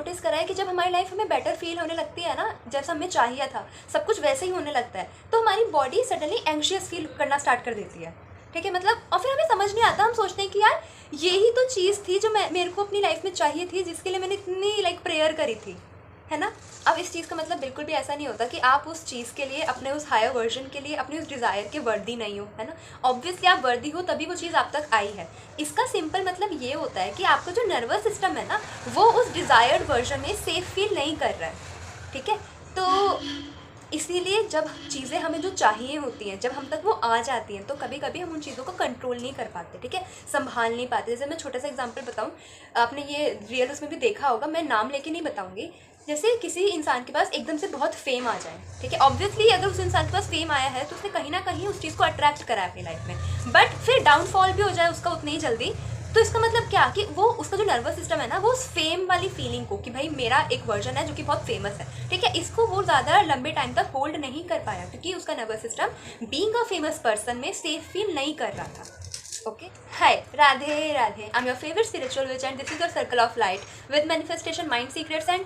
Notice करा है कि जब हमारी लाइफ हमें बेटर फील होने लगती है ना, जैसा हमें चाहिए था, सब कुछ वैसे ही होने लगता है, तो हमारी बॉडी सडनली एंग्शियस फील करना स्टार्ट कर देती है। ठीक है, मतलब और फिर हमें समझ नहीं आता, हम सोचते हैं कि यार यही तो चीज़ थी जो मेरे को अपनी लाइफ में चाहिए थी, जिसके लिए मैंने इतनी प्रेयर करी थी, है ना। अब इस चीज़ का मतलब बिल्कुल भी ऐसा नहीं होता कि आप उस चीज़ के लिए, अपने उस हायर वर्जन के लिए, अपनी उस डिज़ायर के वर्दी नहीं हो, है ना। ऑब्वियसली आप वर्दी हो तभी वो चीज़ आप तक आई है। इसका सिंपल मतलब ये होता है कि आपका जो नर्वस सिस्टम है ना, वो उस डिज़ायर्ड वर्जन में सेफ फील नहीं कर रहा है। ठीक है, तो इसीलिए जब चीज़ें हमें जो चाहिए होती हैं, जब हम तक वो आ जाती हैं, तो कभी कभी हम उन चीज़ों को कंट्रोल नहीं कर पाते। ठीक है, संभाल नहीं पाते। जैसे मैं छोटा सा एग्जांपल बताऊं, आपने ये रियल उसमें भी देखा होगा, मैं नाम लेके नहीं बताऊंगी। जैसे किसी इंसान के पास एकदम से बहुत फेम आ जाए, ठीक है, ऑब्वियसली अगर उस इंसान के पास फेम आया है तो उसने कहीं ना कहीं उस चीज़ को अट्रैक्ट करा है अपनी लाइफ में, बट फिर डाउनफॉल भी हो जाए उसका उतनी ही जल्दी, तो इसका मतलब क्या कि वो उसका जो नर्वस सिस्टम है ना, वो उस फेम वाली फीलिंग को, कि भाई मेरा एक वर्जन है जो कि बहुत फेमस है, ठीक है, इसको वो ज़्यादा लंबे टाइम तक होल्ड नहीं कर पाया, क्योंकि उसका nervous system being a famous person में सेफ फील नहीं कर रहा था। Okay, hi, Radhe Radhe, I am your favourite spiritual witch and this is your circle of light with manifestation, mind secrets and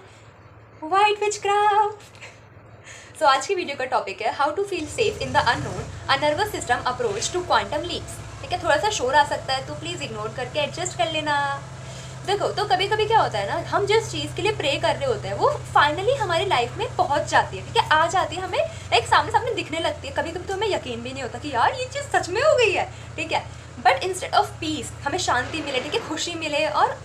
white witchcraft. So आज की video का topic है how to feel safe in the unknown, a nervous system approach to quantum leaps. ठीक है, थोड़ा सा शोर आ सकता है तो प्लीज़ इग्नोर करके एडजस्ट कर लेना। देखो, तो कभी कभी क्या होता है ना, हम जिस चीज़ के लिए प्रे कर रहे होते हैं वो फाइनली हमारी लाइफ में पहुंच जाती है। ठीक है, आ जाती है, हमें एक सामने सामने दिखने लगती है। कभी कभी तो हमें यकीन भी नहीं होता कि यार ये चीज़ सच में हो गई है। ठीक है, बट इंस्टेड ऑफ पीस हमें शांति मिले, ठीक है, खुशी मिले, और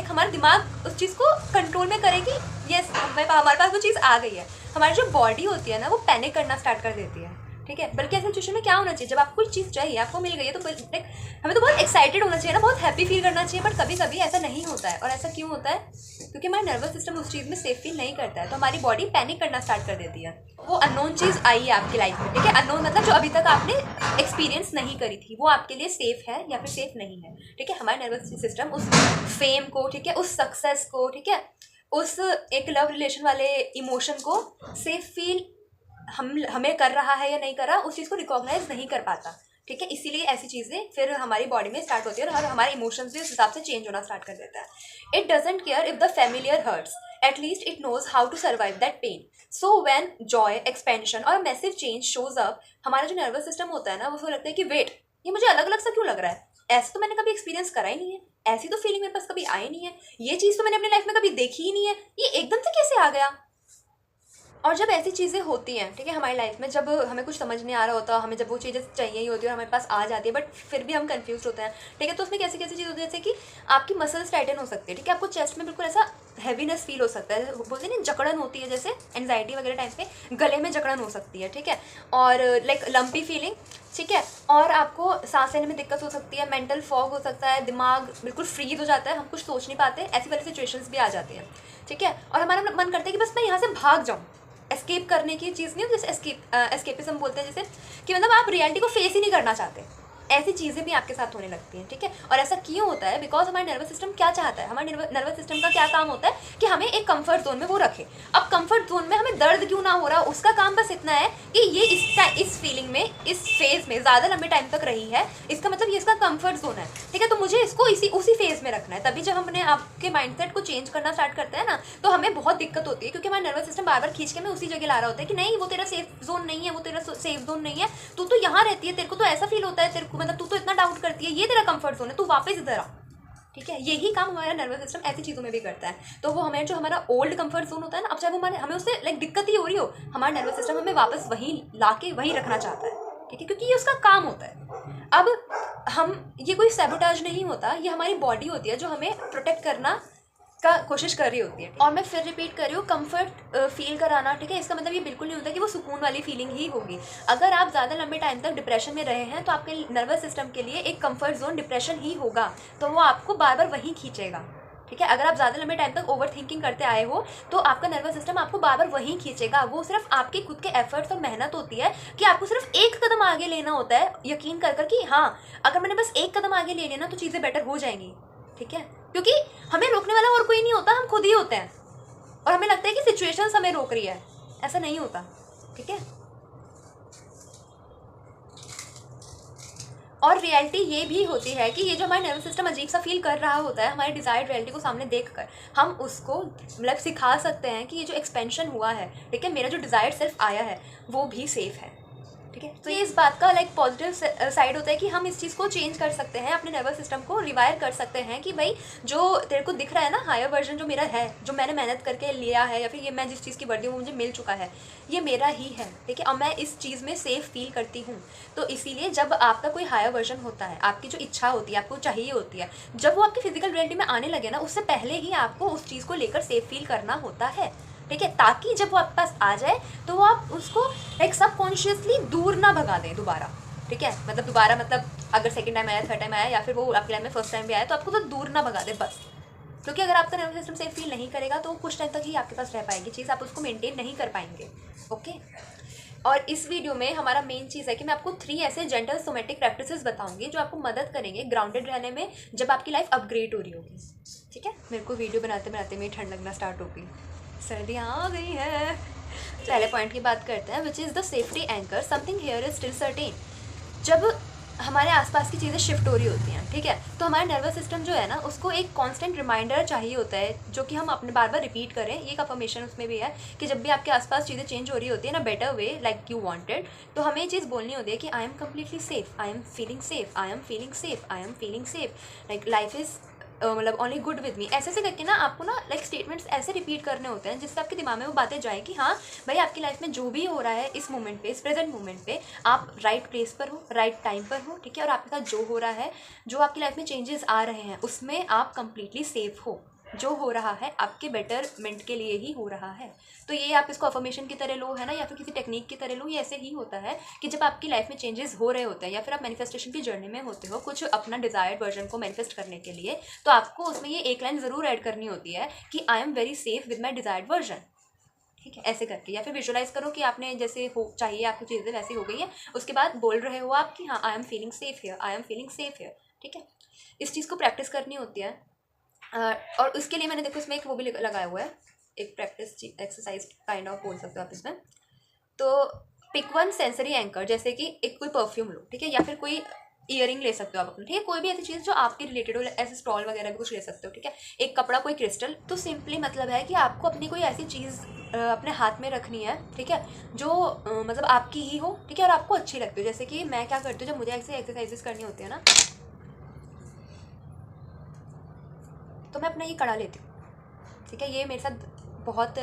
हमारा दिमाग उस चीज़ को कंट्रोल में करेगी, यस हमारे पास वो चीज़ आ गई है, हमारी जो बॉडी होती है ना वो पैनिक करना स्टार्ट कर देती है। ठीक है, बल्कि ऐसे सिचुएशन में क्या होना चाहिए, जब आपको कोई चीज़ चाहिए, आपको मिल गई है, तो हमें तो बहुत एक्साइटेड होना चाहिए ना, बहुत हैप्पी फील करना चाहिए, बट कभी कभी ऐसा नहीं होता है। और ऐसा क्यों होता है? क्योंकि हमारा नर्वस सिस्टम उस चीज़ में सेफ फील नहीं करता है, तो हमारी बॉडी पैनिक करना स्टार्ट कर देती है। वो अननोन चीज़ आई है आपकी लाइफ में, ठीक है, अननोन मतलब जो अभी तक आपने एक्सपीरियंस नहीं करी थी, वो आपके लिए सेफ है या फिर सेफ नहीं है। ठीक है, हमारा नर्वस सिस्टम उस फेम को, ठीक है, उस सक्सेस को, ठीक है, उस एक लव रिलेशन वाले इमोशन को सेफ फील हमें कर रहा है या नहीं कर रहा, उस चीज़ को रिकॉग्नाइज नहीं कर पाता। ठीक है, इसीलिए ऐसी चीज़ें फिर हमारी बॉडी में स्टार्ट होती है और हमारे इमोशंस भी उस हिसाब से चेंज होना स्टार्ट कर देता है। It doesn't care if the familiar hurts, at least it knows how to survive that pain. So when joy, expansion और massive change shows up, हमारा जो नर्वस सिस्टम होता है ना, उसको लगता है कि वेट, ये मुझे अलग अलग सा क्यों लग रहा है, ऐसा तो मैंने कभी एक्सपीरियंस करा ही नहीं है, ऐसी तो फीलिंग मेरे पास कभी आई नहीं है, ये चीज़ तो मैंने अपनी लाइफ में कभी देखी ही नहीं है, ये एकदम से कैसे आ गया। और जब ऐसी चीज़ें होती हैं, ठीक है, हमारी लाइफ में, जब हमें कुछ समझ नहीं आ रहा होता, हमें जब वो चीज़ें चाहिए ही होती है और हमारे पास आ जाती है, बट फिर भी हम कंफ्यूज होते हैं। ठीक है, तो उसमें कैसी कैसी चीज़ होती है, जैसे कि आपकी मसल्स टाइटन हो सकती है, ठीक है, आपको चेस्ट में बिल्कुल ऐसा हैवीनेस फील हो सकता है, बोलते हैं ना जकड़न होती है, जैसे एंजाइटी वगैरह टाइम पे गले में जकड़न हो सकती है। ठीक है, और लंपी फीलिंग, ठीक है, और आपको सांस लेने में दिक्कत हो सकती है, मेंटल फॉग हो सकता है, दिमाग बिल्कुल फ्रीज हो जाता है, हम कुछ सोच नहीं पाते, ऐसी वाली सिचुएशंस भी आ जाती हैं। ठीक है, और हमारा मन करता है कि बस मैं यहाँ से भाग जाऊँ, एस्केप करने की चीज़ नहीं, जैसे एस्केपिज्म बोलते हैं, जैसे कि मतलब आप रियलिटी को फेस ही नहीं करना चाहते, ऐसी चीज़ें भी आपके साथ होने लगती हैं। ठीक है, और ऐसा क्यों होता है? बिकॉज हमारा नर्वस सिस्टम क्या चाहता है, हमारे नर्वस सिस्टम का क्या काम होता है कि हमें एक कंफर्ट जोन में वो रखे। अब कंफर्ट जोन में हमें दर्द क्यों ना हो रहा, उसका काम बस इतना है कि ये इस फीलिंग में, इस फेज में ज़्यादा लंबे टाइम तक रही है, इसका मतलब ये इसका कंफर्ट जोन है। ठीक है, तो मुझे इसको उसी फेज में रखना है। तभी जब हमने आपके माइंडसेट को चेंज करना स्टार्ट करते हैं ना, तो हमें बहुत दिक्कत होती है, क्योंकि हमारा नर्वस सिस्टम बार बार खींच के हमें उसी जगह ला रहा होता है कि नहीं, वो तेरा सेफ जोन नहीं है, वो तेरा सेफ जोन नहीं है, तू तो यहाँ रहती है, तेरे को तो ऐसा फील होता है, तेरे को मतलब तू तो इतना डाउट करती है, ये तेरा कंफर्ट जोन है, तू वापस इधर आ। ठीक है, यही काम हमारा नर्वस सिस्टम ऐसी चीज़ों में भी करता है। तो वो हमें, जो हमारा ओल्ड कंफर्ट जोन होता है ना, अब चाहे वो हमें उससे दिक्कत ही हो रही हो, हमारा नर्वस सिस्टम हमें वापस वहीं लाके वहीं रखना चाहता है। ठीक है, क्योंकि ये उसका काम होता है। अब ये कोई सैबोटाज नहीं होता, ये हमारी बॉडी होती है जो हमें प्रोटेक्ट करना का कोशिश कर रही होती है। और मैं फिर रिपीट कर रही हूँ, कंफर्ट फील कराना, ठीक है, इसका मतलब ये बिल्कुल नहीं होता कि वो सुकून वाली फीलिंग ही होगी। अगर आप ज़्यादा लंबे टाइम तक डिप्रेशन में रहे हैं, तो आपके नर्वस सिस्टम के लिए एक कंफर्ट जोन डिप्रेशन ही होगा, तो वो आपको बार बार वहीं खींचेगा। ठीक है, अगर आप ज़्यादा लंबे टाइम तक ओवर थिंकिंग करते आए हो, तो आपका नर्वस सिस्टम आपको बार बार वहीं खींचेगा। वो सिर्फ आपके खुद के एफर्ट्स और मेहनत होती है कि आपको सिर्फ एक कदम आगे लेना होता है, यकीन कर कि हाँ, अगर मैंने बस एक कदम आगे ले लिया ना, तो चीज़ें बेटर हो जाएंगी। ठीक है, क्योंकि हमें रोकने वाला और कोई नहीं होता, हम खुद ही होते हैं, और हमें लगता है कि सिचुएशंस हमें रोक रही है, ऐसा नहीं होता। ठीक है, और रियलिटी ये भी होती है कि ये जो हमारा नर्वस सिस्टम अजीब सा फील कर रहा होता है, हमारे डिज़ायर्ड रियलिटी को सामने देखकर हम उसको मतलब सिखा सकते हैं कि ये जो एक्सपेंशन हुआ है, ठीक है, मेरा जो डिज़ायर्ड सेल्फ आया है वो भी सेफ़ है, ठीक है। तो ये इस बात का लाइक पॉजिटिव साइड होता है कि हम इस चीज़ को चेंज कर सकते हैं, अपने नर्वस सिस्टम को रिवायर कर सकते हैं कि भाई जो तेरे को दिख रहा है ना, हायर वर्जन जो मेरा है, जो मैंने मेहनत करके लिया है, या फिर ये मैं जिस चीज़ की वर्दी हूँ मुझे मिल चुका है, ये मेरा ही है, ठीक है, और मैं इस चीज़ में सेफ फील करती हूँ। तो इसीलिए जब आपका कोई हायर वर्जन होता है, आपकी जो इच्छा होती है, आपको चाहिए होती है, जब वो आपकी फिजिकल रियलिटी में आने लगे ना, उससे पहले ही आपको उस चीज़ को लेकर सेफ फील करना होता है, ठीक है, ताकि जब वो आपके पास आ जाए तो वो आप उसको एक सबकॉन्शियसली दूर ना भगा दें दोबारा, ठीक है, मतलब दोबारा मतलब अगर सेकंड टाइम आया, थर्ड टाइम आया, या फिर वो आपके लाइफ में फर्स्ट टाइम भी आया, तो आपको तो दूर ना भगा दे बस। क्योंकि अगर आपका नर्वस सिस्टम सेफ फील नहीं करेगा तो कुछ टाइम तक ही आपके पास रह पाएगी चीज़, आप उसको मेंटेन नहीं कर पाएंगे, ओके। और इस वीडियो में हमारा मेन चीज़ है कि मैं आपको 3 ऐसे जेंटल सोमेटिक प्रैक्टिसेस बताऊंगी जो आपको मदद करेंगे ग्राउंडेड रहने में जब आपकी लाइफ अपग्रेड हो रही होगी, ठीक है। मेरे को वीडियो बनाते बनाते में ठंड लगना स्टार्ट हो गई, सर्दियाँ आ गई है। पहले पॉइंट की बात करते हैं, which is the safety anchor, something here is still certain. जब हमारे आसपास की चीज़ें शिफ्ट हो रही होती हैं, ठीक है, तो हमारा नर्वस सिस्टम जो है ना, उसको एक कांस्टेंट रिमाइंडर चाहिए होता है जो कि हम अपने बार बार रिपीट करें। ये अफर्मेशन उसमें भी है कि जब भी आपके आसपास चीज़ें चेंज हो रही होती है ना, better way like you wanted, तो हमें ये चीज़ बोलनी होती है कि I am completely safe, I am feeling safe, I am feeling safe, I am feeling safe, like life is मतलब ओनली गुड विद मी। ऐसे ऐसे करके ना आपको ना लाइक स्टेटमेंट्स ऐसे रिपीट करने होते हैं जिससे आपके दिमाग में वो बातें जाए कि हाँ भाई, आपकी लाइफ में जो भी हो रहा है इस मोमेंट पे, इस प्रेजेंट मोमेंट पे, आप राइट प्लेस पर हो, राइट टाइम पर हो, ठीक है, और आपके साथ जो हो रहा है, जो आपकी लाइफ में चेंजेस आ रहे हैं, उसमें आप कंप्लीटली सेफ हो। जो हो रहा है आपके बेटरमेंट के लिए ही हो रहा है। तो ये आप इसको अफर्मेशन की तरह लो, है ना, या फिर किसी टेक्निक की तरह लो। ये ऐसे ही होता है कि जब आपकी लाइफ में चेंजेस हो रहे होते हैं, या फिर आप मैनिफेस्टेशन की जर्नी में होते हो कुछ अपना डिजायर्ड वर्जन को मैनिफेस्ट करने के लिए, तो आपको उसमें ये एक लाइन ज़रूर ऐड करनी होती है कि I am very safe with my desired version, ठीक है, ऐसे करके। या फिर विजुलाइज करो कि आपने जैसे हो चाहिए आपको चीज़ें वैसी हो गई है, उसके बाद बोल रहे हो आप कि हाँ I am feeling safe here, I am feeling safe here, ठीक है। इस चीज़ को प्रैक्टिस करनी होती है। और उसके लिए मैंने देखो इसमें एक वो भी लगाया हुआ है, एक प्रैक्टिस एक्सरसाइज काइंड ऑफ बोल सकते हो आप इसमें। तो पिक वन सेंसरी एंकर, जैसे कि एक कोई परफ्यूम लो, ठीक है, या फिर कोई ईयरिंग ले सकते हो आप अपने, ठीक है, कोई भी ऐसी चीज़ जो आपके रिलेटेड हो, ऐसे स्टॉल वगैरह भी कुछ ले सकते हो, ठीक है, एक कपड़ा, कोई क्रिस्टल। तो सिंपली मतलब है कि आपको अपनी कोई ऐसी चीज़ अपने हाथ में रखनी है, ठीक है, जो मतलब आपकी ही हो, ठीक है, और आपको अच्छी लगती हो। जैसे कि मैं क्या करती हूँ जब मुझे ऐसे एक्सरसाइजेस करनी होती है ना, तो मैं अपना ये कड़ा लेती हूँ, ठीक है, ये मेरे साथ बहुत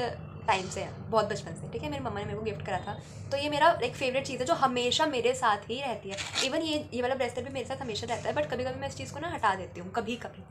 टाइम से है, बहुत बचपन से, ठीक है, मेरी मम्मा ने मेरे को गिफ्ट करा था। तो ये मेरा एक फेवरेट चीज़ है जो हमेशा मेरे साथ ही रहती है। इवन ये वाला ब्रेसलेट भी मेरे साथ हमेशा रहता है, बट कभी कभी मैं इस चीज़ को ना हटा देती हूँ, कभी कभी।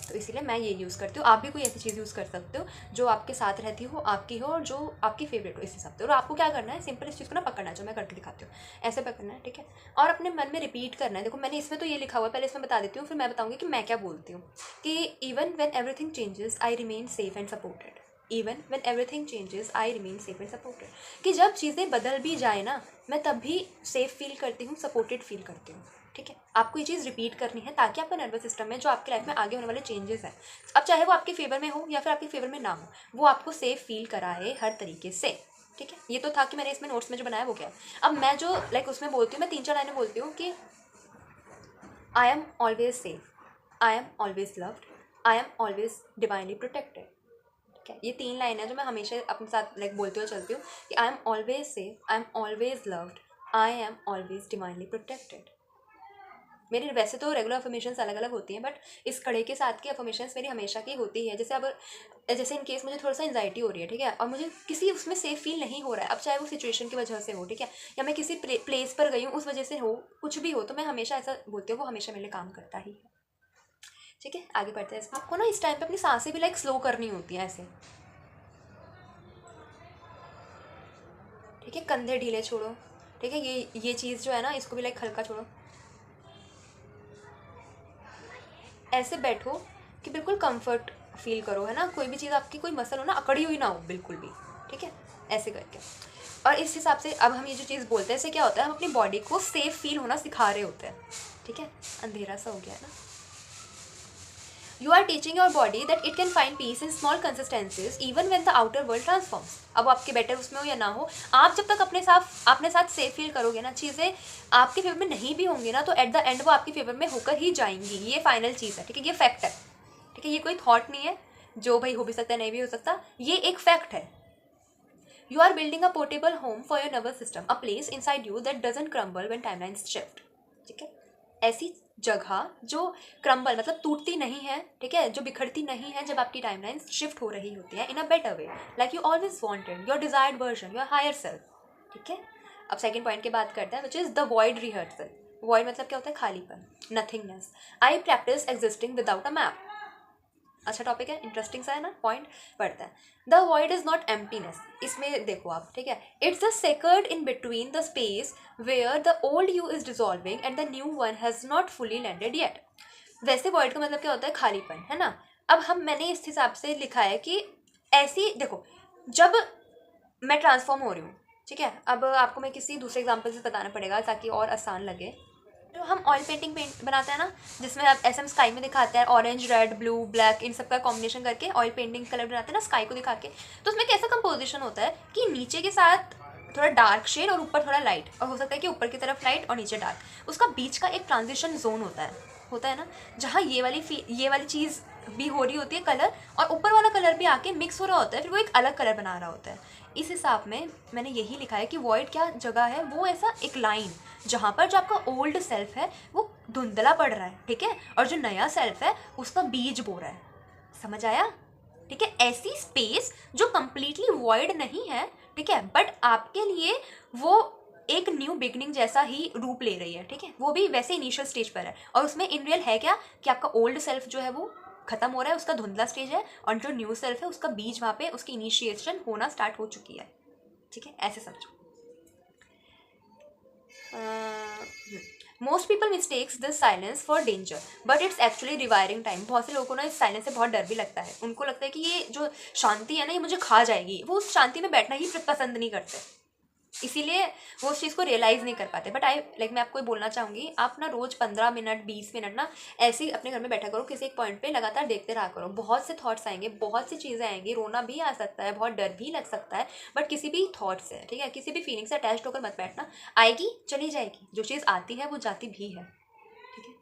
तो इसीलिए मैं ये यूज़ करती हूँ। आप भी कोई ऐसी चीज़ यूज़ कर सकते हो जो आपके साथ रहती हो, आपकी हो, और जो आपकी फेवरेट हो, इस हिसाब से। और आपको क्या करना है, सिंपल इस चीज़ को ना पकड़ना है, जो मैं करके दिखाती हूँ, ऐसे पकड़ना है, ठीक है, और अपने मन में रिपीट करना है। देखो मैंने इसमें तो ये लिखा हुआ है, पहले इसमें बता देती हूँ, फिर मैं बताऊँगी कि मैं क्या बोलती हूँ। कि even when everything changes I remain safe and supported, even when everything changes I remain safe and supported. कि जब चीज़ें बदल भी जाए ना, मैं तब भी सेफ फील करती हूँ, सपोर्टेड फील करती हूँ, ठीक है। आपको ये चीज़ रिपीट करनी है ताकि आपका नर्वस सिस्टम में जो आपकी लाइफ में आगे होने वाले चेंजेस हैं, अब चाहे वो आपके फेवर में हो या फिर आपके फेवर में ना हो, वो आपको सेफ फील कराए हर तरीके से, ठीक है। ये तो था कि मैंने इसमें नोट्स में जो बनाया वो क्या है। अब मैं जो लाइक उसमें बोलती हूँ, मैं 3-4 लाइनें बोलती हूँ कि I am always safe, I am always loved, I am always divinely protected, ठीक है। ये 3 लाइन है जो मैं हमेशा अपने साथ लाइक बोलती हुए चलती हूँ कि I am always safe, I am always loved, I am always divinely protected. मेरी वैसे तो रेगुलर अफर्मेशंस अलग अलग होती हैं, बट इस कड़े के साथ की अफर्मेशंस मेरी हमेशा की होती है। जैसे अब जैसे इन केस मुझे थोड़ा सा एंजाइटी हो रही है, ठीक है, और मुझे किसी उसमें सेफ फील नहीं हो रहा है, अब चाहे वो सिचुएशन की वजह से हो, ठीक है, या मैं किसी प्लेस पर गई हूँ उस वजह से हो, कुछ भी हो, तो मैं हमेशा ऐसा बोलती हूँ, वो हमेशा मेरे लिए काम करता ही है, ठीक है। आगे बढ़ते हैं। इसमें आपको ना इस टाइम पे अपनी सांसें भी लाइक स्लो करनी होती हैं ऐसे, ठीक है, कंधे ढीले छोड़ो, ठीक है, ये चीज़ जो है ना, इसको भी लाइक हल्का छोड़ो। ऐसे बैठो कि बिल्कुल कंफर्ट फील करो, है ना, कोई भी चीज़ आपकी कोई मसल हो ना अकड़ी हुई ना हो बिल्कुल भी, ठीक है, ऐसे करके। और इस हिसाब से अब हम ये जो चीज़ बोलते हैं, इससे क्या होता है, हम अपनी बॉडी को सेफ फील होना सिखा रहे होते हैं, ठीक है। अंधेरा सा हो गया है ना। You are teaching your body that it can find peace in small consistencies even when the outer world transforms. अब आपके बेटर उसमें हो या ना हो, आप जब तक अपने साथ सेफ फील करोगे ना, चीज़ें आपके फेवर में नहीं भी होंगी ना, तो एट द एंड वो आपके फेवर में होकर ही जाएंगी. ये फाइनल चीज़ है, ठीक है, ये फैक्ट है, ठीक है, ये कोई थॉट नहीं है जो भाई हो भी सकता है नहीं भी हो सकता, ये एक फैक्ट है. You are building a portable home for your nervous system, a place inside you that doesn't crumble when timelines shift. ठीक है, ऐसी जगह जो क्रम्बल मतलब टूटती नहीं है, ठीक है, जो बिखरती नहीं है जब आपकी टाइमलाइंस शिफ्ट हो रही होती है in a better way, like you always wanted, your desired version, your higher self. ठीक है, अब सेकंड पॉइंट की बात करते हैं, which is the void rehearsal. Void मतलब क्या होता है? खालीपन, nothingness. I practice existing without a map. अच्छा टॉपिक है, इंटरेस्टिंग सा है ना. पॉइंट पढ़ते हैं. The void is not emptiness. इसमें देखो आप, ठीक है, it's the second in between the space where the old you is dissolving and the new one has not fully landed yet. वैसे वॉइड का मतलब क्या होता है? खालीपन, है ना. अब मैंने इस हिसाब से लिखा है कि ऐसी देखो, जब मैं ट्रांसफॉर्म हो रही हूँ, ठीक है, अब आपको मैं किसी दूसरे एग्जाम्पल से बताना पड़ेगा ताकि और आसान लगे. तो हम ऑयल पेंटिंग बनाते हैं ना, जिसमें आप SM स्काई में दिखाते हैं ऑरेंज, रेड, ब्लू, ब्लैक, इन सब का कॉम्बिनेशन करके ऑयल पेंटिंग कलर बनाते हैं ना स्काई को दिखा के. तो उसमें कैसा कंपोजिशन होता है कि नीचे के साथ थोड़ा डार्क शेड और ऊपर थोड़ा लाइट, और हो सकता है कि ऊपर की तरफ लाइट और नीचे डार्क. उसका बीच का एक ट्रांजिशन जोन होता है ना, जहाँ ये वाली चीज़ भी हो रही होती है कलर, और ऊपर वाला कलर भी आके मिक्स हो रहा होता है, फिर वो एक अलग कलर बना रहा होता है. इस हिसाब में मैंने यही लिखा है कि वॉइड क्या जगह है? वो ऐसा एक लाइन जहाँ पर जो आपका ओल्ड सेल्फ है वो धुंधला पड़ रहा है, ठीक है, और जो नया सेल्फ है उसका बीज बो रहा है. समझ आया? ठीक है, ऐसी स्पेस जो कंप्लीटली वॉइड नहीं है, ठीक है, बट आपके लिए वो एक न्यू बिगनिंग जैसा ही रूप ले रही है. ठीक है, वो भी वैसे इनिशियल स्टेज पर है, और उसमें इन रियल है क्या कि आपका ओल्ड सेल्फ जो है वो खत्म हो रहा है, उसका धुंधला स्टेज है, और जो न्यू सेल्फ है उसका बीज वहाँ पे उसकी इनिशिएशन होना स्टार्ट हो चुकी है. ठीक है, ऐसे समझो. Most people mistakes this silence for danger, but it's actually rewiring time. बहुत से लोगों को ना इस साइलेंस से बहुत डर भी लगता है. उनको लगता है कि ये जो शांति है ना, ये मुझे खा जाएगी. वो उस शांति में बैठना ही पसंद नहीं करते, इसीलिए वो उस चीज़ को रियलाइज़ नहीं कर पाते. बट मैं आपको बोलना चाहूँगी, आप ना रोज़ 15 मिनट 20 मिनट ना ऐसे ही अपने घर में बैठा करो, किसी एक पॉइंट पे लगातार देखते रहा करो. बहुत से थॉट्स आएंगे, बहुत सी चीज़ें आएंगी, रोना भी आ सकता है, बहुत डर भी लग सकता है, बट किसी भी थॉट से, ठीक है, किसी भी फीलिंग से अटैच होकर मत बैठना. आएगी चली जाएगी, जो चीज़ आती है वो जाती भी है. ठीक है,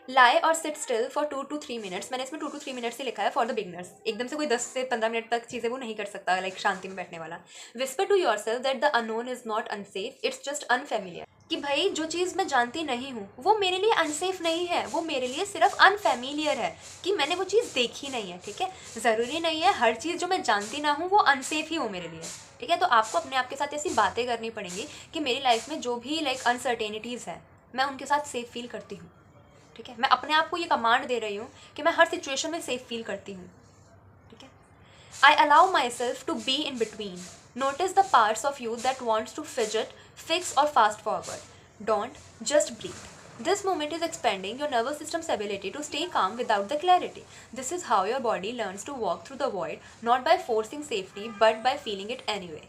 लाई और seat still for 2 to 3 minutes. मैंने इसमें 2 to 3 मिनट्स ही लिखा है फॉर द बिगनर्स. एकदम से कोई 10 से 15 मिनट तक चीज़ें वो नहीं कर सकता, लाइक शांति में बैठने वाला. Whisper to yourself that the unknown is not unsafe, it's just unfamiliar. कि भाई जो चीज़ मैं जानती नहीं हूँ वो मेरे लिए अनसेफ नहीं है, वो मेरे लिए सिर्फ अनफेमिलियर है, कि मैंने वो चीज़ देखी नहीं है. ठीक है, ज़रूरी नहीं है हर चीज़ जो मैं जानती ना हूँ वो अनसेफ ही हो मेरे लिए. ठीक है, तो आपको अपने आप के साथ ऐसी बातें करनी पड़ेंगी कि मेरी लाइफ में जो भी लाइक अनसर्टेनिटीज़ है मैं उनके साथ सेफ फील करती हूँ. ठीक है, मैं अपने आप को ये कमांड दे रही हूँ कि मैं हर सिचुएशन में सेफ फील करती हूँ. ठीक है, I allow my self to be in between. Notice the parts of you that wants to fidget, fix और fast forward. Don't, just breathe. This moment is expanding your nervous system's ability to stay calm without the clarity. This is how your body learns to walk through the void, not by forcing safety, but by feeling it anyway.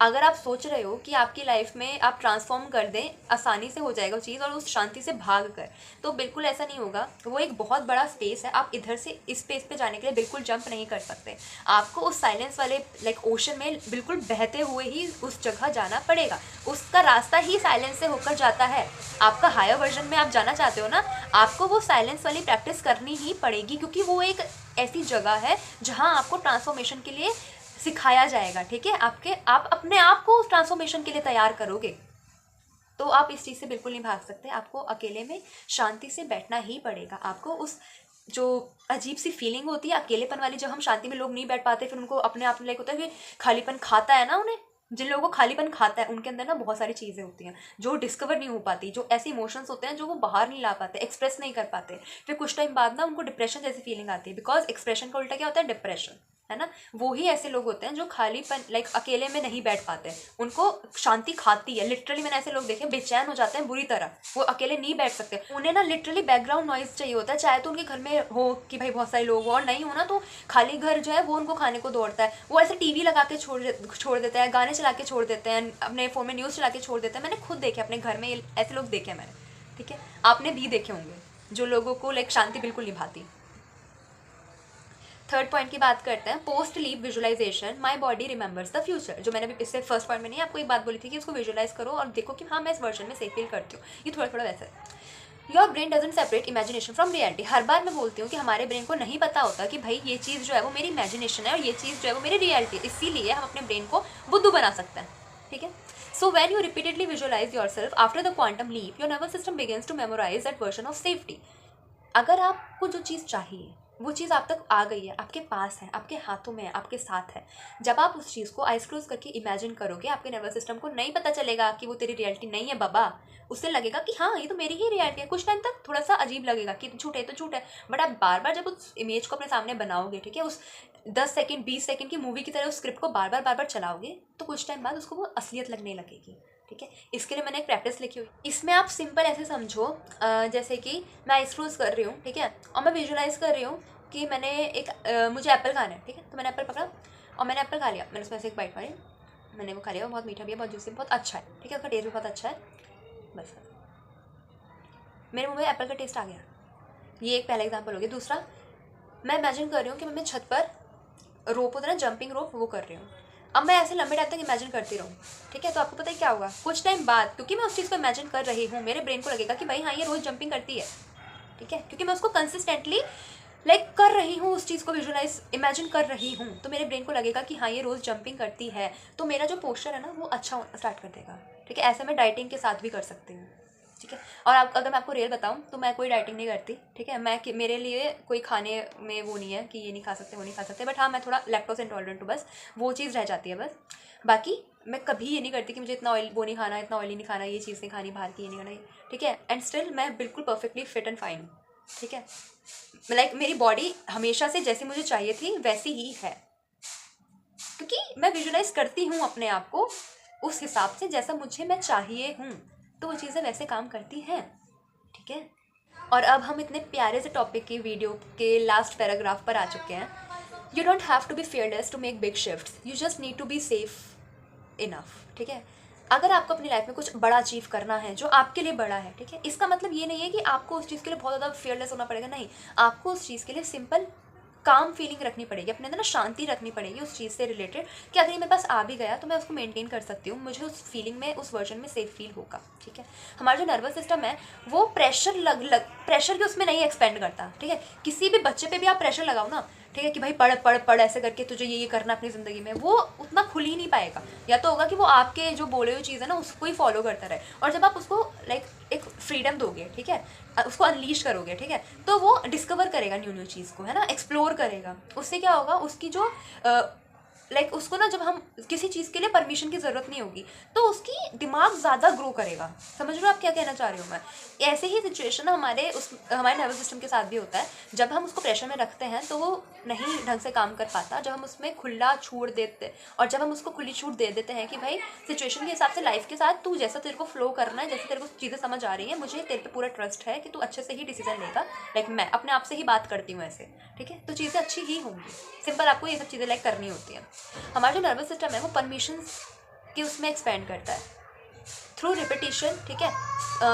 अगर आप सोच रहे हो कि आपकी life में आप transform कर दें, आसानी से हो जाएगा चीज़ और उस शांति से भाग कर, तो बिल्कुल ऐसा नहीं होगा. वो एक बहुत बड़ा स्पेस है, आप इधर से इस स्पेस पे जाने के लिए बिल्कुल जंप नहीं कर सकते. आपको उस साइलेंस वाले लाइक ओशन में बिल्कुल बहते हुए ही उस जगह जाना पड़ेगा. उसका रास्ता ही साइलेंस से होकर जाता है. आपका हायर वर्जन में आप जाना चाहते हो ना, आपको वो साइलेंस वाली प्रैक्टिस करनी ही पड़ेगी, क्योंकि वो एक ऐसी जगह है जहाँ आपको ट्रांसफॉर्मेशन के लिए सिखाया जाएगा. ठीक है, आप अपने आप को उस ट्रांसफॉर्मेशन के लिए तैयार करोगे, तो आप इस चीज़ से बिल्कुल नहीं भाग सकते. आपको अकेले में शांति से बैठना ही पड़ेगा. आपको उस जो अजीब सी फीलिंग होती है अकेलेपन वाली, जब हम शांति में लोग नहीं बैठ पाते, फिर उनको अपने आप में लाइक होता है कि खालीपन खाता है ना उन्हें. जिन लोगों को खालीपन खाता है उनके अंदर ना बहुत सारी चीज़ें होती हैं जो डिस्कवर नहीं हो पाती, जो ऐसे इमोशंस होते हैं जो वो बाहर नहीं ला पाते, एक्सप्रेस नहीं कर पाते. फिर कुछ टाइम बाद ना उनको डिप्रेशन जैसी फीलिंग आती है, बिकॉज एक्सप्रेशन का उल्टा क्या होता है? डिप्रेशन, है ना. वो ही ऐसे लोग होते हैं जो खालीपन लाइक अकेले में नहीं बैठ पाते, उनको शांति खाती है. लिटरली मैंने ऐसे लोग देखे बेचैन हो जाते हैं बुरी तरह, वो अकेले नहीं बैठ सकते. उन्हें ना लिटरली बैकग्राउंड नॉइज चाहिए होता है, चाहे तो उनके घर में हो कि भाई बहुत सारे लोग हो, और नहीं हो ना तो खाली घर जो है वो उनको खाने को दौड़ता है. वो ऐसे टीवी लगा के छोड़ देते हैं, गाने चला के छोड़ देते हैं, अपने फ़ोन में न्यूज़ चला के छोड़ देते हैं. मैंने खुद देखे अपने घर में ऐसे लोग देखे मैंने. ठीक है, आपने भी देखे होंगे, जो लोगों को लाइक शांति बिल्कुल नहीं भाती। थर्ड पॉइंट की बात करते हैं, post leap visualization, my body remembers the future. जो मैंने अभी इससे फर्स्ट पॉइंट में नहीं आपको एक बात बोली थी कि उसको विजुअलाइज करो और देखो कि हाँ मैं इस वर्जन में सेफ फील करती हूँ, ये थोड़ा थोड़ा वैसा है। Your brain doesn't separate imagination from reality. हर बार मैं बोलती हूँ कि हमारे ब्रेन को नहीं पता होता कि भाई ये चीज़ जो है वो मेरी इमेजिनेशन है और ये चीज़ जो है वो मेरी रियलिटी है, इसीलिए हम अपने ब्रेन को बुद्धू बना सकते हैं, ठीक है। So when you repeatedly visualize yourself after the quantum leap, your nervous system begins to memorize that version of safety. अगर आपको जो चीज़ चाहिए वो चीज़ आप तक आ गई है, आपके पास है, आपके हाथों में है, आपके साथ है, जब आप उस चीज़ को आइज क्लोज करके इमेजिन करोगे, आपके नर्वस सिस्टम को नहीं पता चलेगा कि वो तेरी रियलिटी नहीं है बाबा, उससे लगेगा कि हाँ ये तो मेरी ही रियलिटी है। कुछ टाइम तक थोड़ा सा अजीब लगेगा कि झूठ है तो झूठ है, बट आप बार बार जब उस इमेज को अपने सामने बनाओगे, ठीक है, उस 10 सेकंड 20 सेकंड की मूवी की तरह उस स्क्रिप्ट को बार बार चलाओगे, तो कुछ टाइम बाद उसको वो असलियत लगने लगेगी, ठीक है। इसके लिए मैंने एक प्रैक्टिस लिखी हुई, इसमें आप सिंपल ऐसे समझो जैसे कि मैं आइज क्लोज कर रही हूँ, ठीक है, और मैं विजुअलाइज कर रही हूँ कि मैंने एक मुझे एप्पल खाना है, ठीक है, तो मैंने एप्पल पकड़ा और मैंने एप्पल खा लिया, मैंने उसमें से एक बाइट मारी, मैंने वो खा लिया, वो बहुत मीठा भी है, बहुत जूसी, बहुत अच्छा है, ठीक है, उसका टेस्ट भी बहुत अच्छा है, बस मेरे मुँह में एप्पल का टेस्ट आ गया। ये एक पहला एग्जाम्पल हो गया। दूसरा, मैं इमेजिन कर रही हूँ कि मैं छत पर रोप होता है ना, जंपिंग रोप, वो कर रही हूँ। अब मैं ऐसे लंबे टाइम तक इमेजिन करती रहूँ, ठीक है, तो आपको पता है क्या होगा, कुछ टाइम बाद, क्योंकि मैं उस चीज़ को इमेजिन कर रही हूँ, मेरे ब्रेन को लगेगा कि भाई हाँ ये रोज़ जंपिंग करती है, ठीक है, क्योंकि मैं उसको कंसिस्टेंटली कर रही हूँ, उस चीज़ को विजुअलाइज इमेजिन कर रही हूँ, तो मेरे ब्रेन को लगेगा कि हाँ ये रोज़ जंपिंग करती है, तो मेरा जो पोस्चर है ना वो अच्छा होना स्टार्ट कर देगा, ठीक है। ऐसे मैं डाइटिंग के साथ भी कर सकती हूँ, ठीक है। और आप अगर मैं आपको रियल बताऊँ तो मैं कोई डाइटिंग नहीं करती, ठीक है, मैं मेरे लिए कोई खाने में वो नहीं है कि ये नहीं खा सकते वो नहीं खा सकते, बट हाँ मैं थोड़ा लैक्टोज इंटॉलरेंट हूँ, बस वो चीज़ रह जाती है बस। बाकी मैं कभी ये नहीं करती कि मुझे इतना ऑयल वो नहीं खाना, इतना ऑयली नहीं खाना, ये चीज़ नहीं खानी, बाहर की ये नहीं खाना, ठीक है। एंड स्टिल मैं बिल्कुल परफेक्टली फिट एंड फाइन हूँ, ठीक है। मेरी बॉडी हमेशा से जैसी मुझे चाहिए थी वैसी ही है, क्योंकि मैं विजुअलाइज करती हूँ अपने आप को उस हिसाब से जैसा मुझे मैं चाहिए हूँ, तो वो चीज़ें वैसे काम करती हैं, ठीक है। और अब हम इतने प्यारे से टॉपिक की वीडियो के लास्ट पैराग्राफ पर आ चुके हैं। You don't have to be fearless to make big shifts, you just need to be safe enough, ठीक है। अगर आपको अपनी लाइफ में कुछ बड़ा अचीव करना है जो आपके लिए बड़ा है, ठीक है, इसका मतलब ये नहीं है कि आपको उस चीज़ के लिए बहुत ज़्यादा फियरलेस होना पड़ेगा, नहीं, आपको उस चीज़ के लिए सिंपल काम फीलिंग रखनी पड़ेगी, अपने अंदर ना शांति रखनी पड़ेगी उस चीज़ से रिलेटेड, कि अगर ये मेरे पास आ भी गया तो मैं उसको मेंटेन कर सकती हूँ, मुझे उस फीलिंग में, उस वर्जन में सेफ फील होगा, ठीक है। हमारा जो नर्वस सिस्टम है वो प्रेशर के उसमें नहीं एक्सपेंड करता, ठीक है। किसी भी बच्चे पे भी आप प्रेशर लगाओ ना, ठीक है, कि भाई पढ़ पढ़ पढ़ ऐसे करके तुझे ये करना अपनी ज़िंदगी में, वो उतना खुल ही नहीं पाएगा। या तो होगा कि वो आपके जो बोले हुए चीज़ है ना उसको ही फॉलो करता रहे, और जब आप उसको एक फ्रीडम दोगे, ठीक है, उसको अनलीश करोगे, ठीक है, तो वो डिस्कवर करेगा न्यू न्यू चीज़ को, है ना, एक्सप्लोर करेगा। उससे क्या होगा, उसकी जो उसको ना, जब हम किसी चीज़ के लिए परमिशन की ज़रूरत नहीं होगी तो उसकी दिमाग ज़्यादा ग्रो करेगा। समझ रहे हो आप क्या कहना चाह रही हूँ मैं? ऐसे ही सिचुएशन हमारे नर्वस सिस्टम के साथ भी होता है। जब हम उसको प्रेशर में रखते हैं तो वो नहीं ढंग से काम कर पाता। जब हम उसमें खुला छूट देते, और जब हम उसको खुली छूट दे देते हैं कि भाई सिचुएशन के हिसाब से, लाइफ के साथ तू जैसा तेरे को फ्लो करना है, जैसे तेरे को चीज़ें समझ आ रही है, मुझे तेरे पे पूरा ट्रस्ट है कि तू अच्छे से ही डिसीजन लेगा, मैं अपने आप से ही बात करती हूँ ऐसे, ठीक है, तो चीज़ें अच्छी ही होंगी। सिंपल आपको ये सब चीज़ें करनी होती हैं। हमारा जो नर्वस सिस्टम है वो परमिशन के उसमें एक्सपेंड करता है थ्रू रिपीटिशन, ठीक है,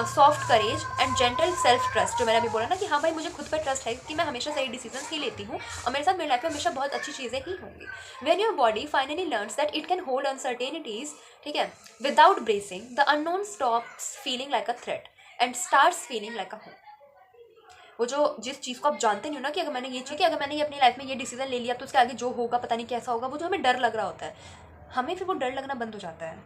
soft courage and gentle self trust. जो मैंने अभी बोला ना कि हाँ भाई मुझे खुद पर ट्रस्ट है कि मैं हमेशा सही डिसीजन ही लेती हूँ और मेरे साथ मेरी लाइफ में हमेशा बहुत अच्छी चीज़ें ही होंगी। When your body finally learns that it can hold uncertainties, ठीक है, without bracing, the unknown stops feeling like a threat and starts feeling like a home. वो जो जिस चीज़ को आप जानते नहीं हो ना कि अगर मैंने ये चीज़ कि अगर मैंने ये अपनी लाइफ में ये डिसीजन ले लिया तो उसके आगे जो होगा पता नहीं कैसा होगा, वो जो हमें डर लग रहा होता है, हमें फिर वो डर लगना बंद हो जाता है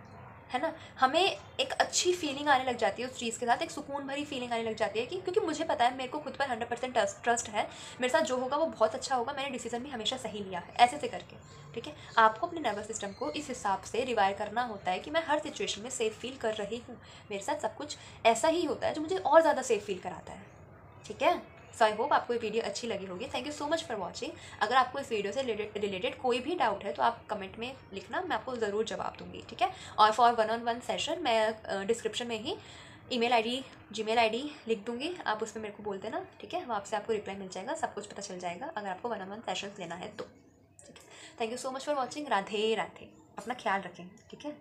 ना। हमें एक अच्छी फीलिंग आने लग जाती है उस चीज़ के साथ, एक सुकून भरी फीलिंग आने लग जाती है कि क्योंकि मुझे पता है मेरे को खुद पर 100% ट्रस्ट है, मेरे साथ जो होगा वो बहुत अच्छा होगा, मैंने डिसीजन भी हमेशा सही लिया है, ऐसे करके, ठीक है। आपको अपने नर्वस सिस्टम को इस हिसाब से रिवायर करना होता है कि मैं हर सिचुएशन में सेफ फील कर रही हूँ, मेरे साथ सब कुछ ऐसा ही होता है जो मुझे और ज़्यादा सेफ फील कराता है, ठीक है। सो आई होप आपको ये वीडियो अच्छी लगी होगी। Thank you so much for watching. अगर आपको इस वीडियो से रिलेटेड कोई भी डाउट है तो आप कमेंट में लिखना, मैं आपको ज़रूर जवाब दूंगी, ठीक है। और फॉर 1-on-1 सेशन मैं डिस्क्रिप्शन में ही ईमेल आईडी, जीमेल आईडी लिख दूंगी, आप उसमें मेरे को बोल देना, ठीक है, वहाँ से आपको रिप्लाई मिल जाएगा, सब कुछ पता चल जाएगा अगर आपको 1-on-1 सेशंस लेना है तो, ठीक है। Thank you so much for watching. Radhe Radhe, अपना ख्याल रखें, ठीक है।